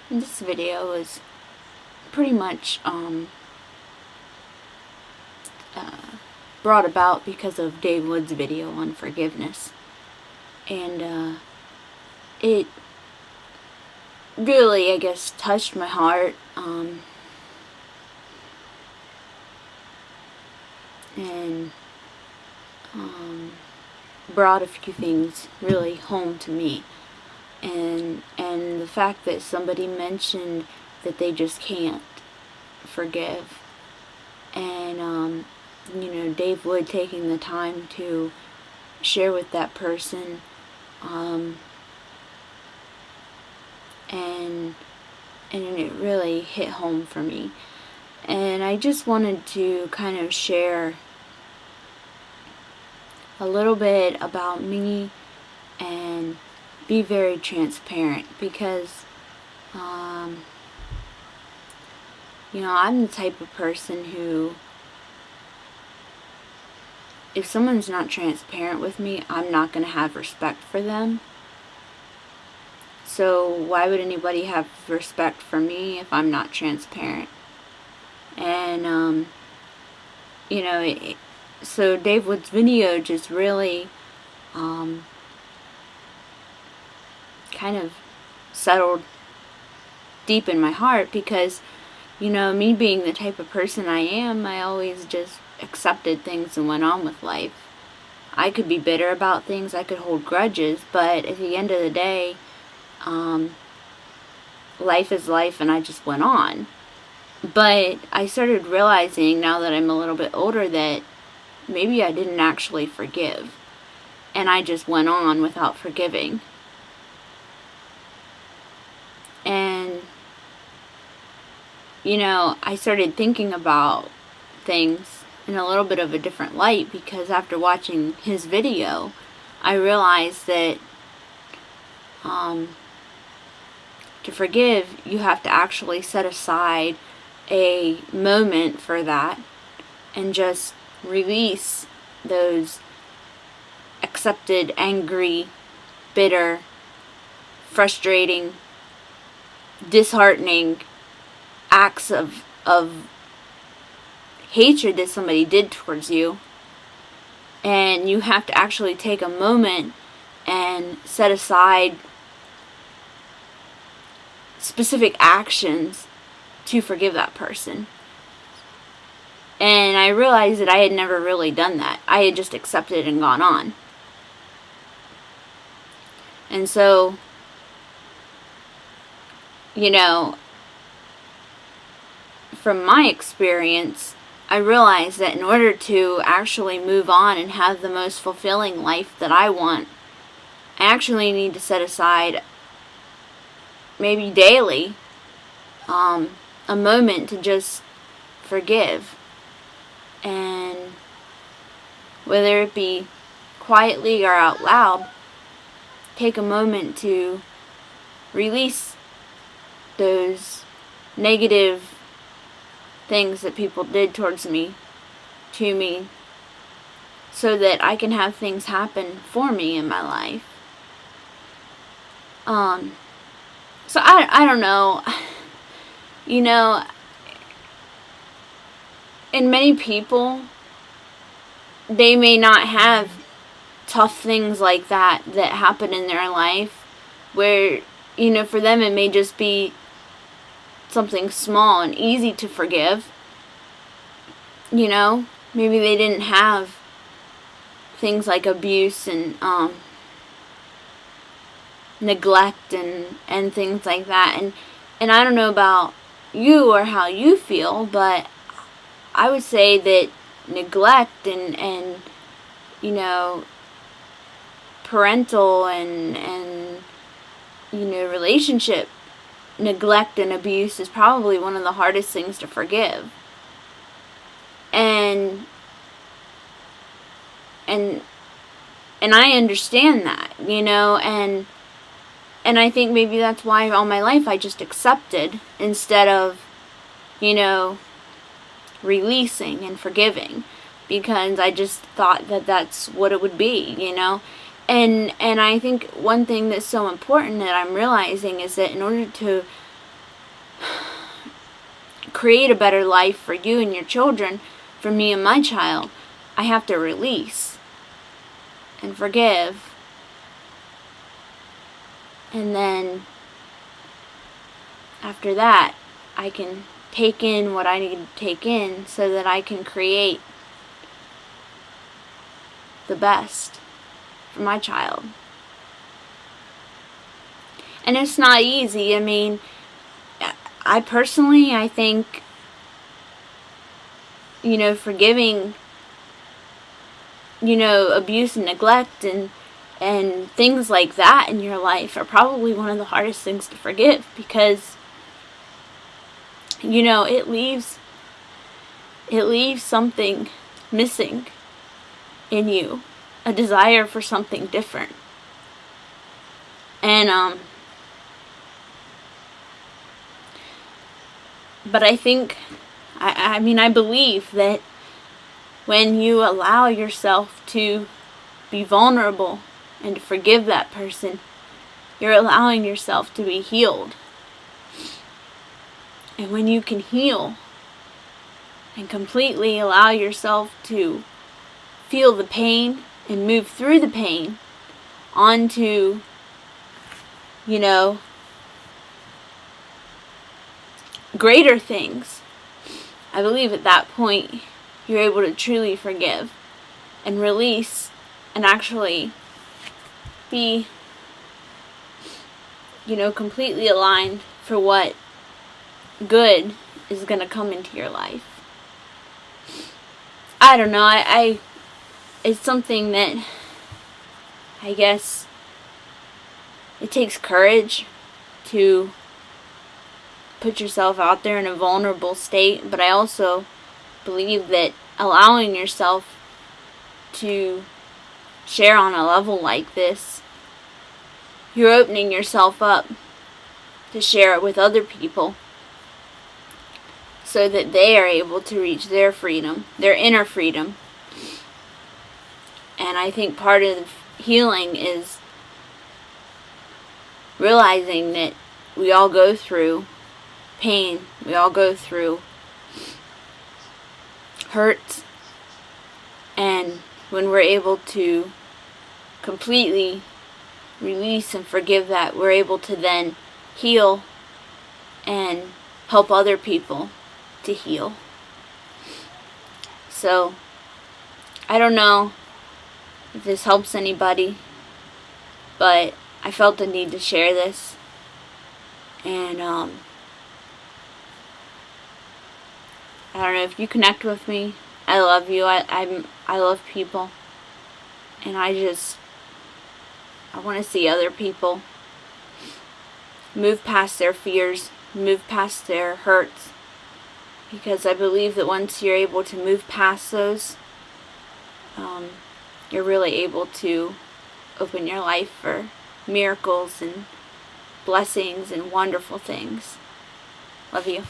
And this video is pretty much brought about because of Dave Wood's video on forgiveness. And it really, I guess, touched my heart. And brought a few things really home to me. And the fact that somebody mentioned that they just can't forgive. And, Dave Wood taking the time to share with that person, and it really hit home for me. And I just wanted to kind of share a little bit about me and be very transparent because, I'm the type of person who, if someone's not transparent with me, I'm not going to have respect for them. So why would anybody have respect for me if I'm not transparent? And, so Dave Wood's video just really kind of settled deep in my heart because, me being the type of person I am, I always just accepted things and went on with life. I could be bitter about things, I could hold grudges, but at the end of the day, life is life, and I just went on. But I started realizing, now that I'm a little bit older, that maybe I didn't actually forgive, and I just went on without forgiving. And, I started thinking about things in a little bit of a different light because after watching his video, I realized that to forgive, you have to actually set aside a moment for that and just release those accepted, angry, bitter, frustrating, disheartening acts of hatred that somebody did towards you. And you have to actually take a moment and set aside specific actions to forgive that person. And I realized that I had never really done that. I had just accepted and gone on. And so, from my experience, I realized that in order to actually move on and have the most fulfilling life that I want, I actually need to set aside, maybe daily, a moment to just forgive. And whether it be quietly or out loud, take a moment to release those negative things that people did towards me, to me, so that I can have things happen for me in my life. So I don't know, and many people, they may not have tough things like that happen in their life, where, for them it may just be something small and easy to forgive. Maybe they didn't have things like abuse and neglect and things like that. And I don't know about you or how you feel, but I would say that neglect and parental and relationship neglect and abuse is probably one of the hardest things to forgive. And I understand that, and I think maybe that's why all my life I just accepted instead of, releasing and forgiving, because I just thought that that's what it would be, And I think one thing that's so important that I'm realizing is that in order to create a better life for you and your children, for me and my child, I have to release and forgive. And then after that, I can take in what I need to take in so that I can create the best for my child. And it's not easy. I mean, I think, forgiving, abuse and neglect and things like that in your life are probably one of the hardest things to forgive, because it leaves something missing in you, a desire for something different. And but I think, I believe that when you allow yourself to be vulnerable and to forgive that person, you're allowing yourself to be healed. And when you can heal and completely allow yourself to feel the pain and move through the pain onto, greater things, I believe at that point you're able to truly forgive and release and actually be, completely aligned for what good is going to come into your life. I don't know, it's something that I guess it takes courage to put yourself out there in a vulnerable state, but I also believe that allowing yourself to share on a level like this, you're opening yourself up to share it with other people so that they are able to reach their freedom, their inner freedom. And I think part of healing is realizing that we all go through pain, we all go through hurts, and when we're able to completely release and forgive that, we're able to then heal and help other people to heal. So, I don't know if this helps anybody, but I felt the need to share this. And I don't know if you connect with me. I love you. I love people, and I want to see other people move past their fears, move past their hurts, because I believe that once you're able to move past those, you're really able to open your life for miracles and blessings and wonderful things. Love you.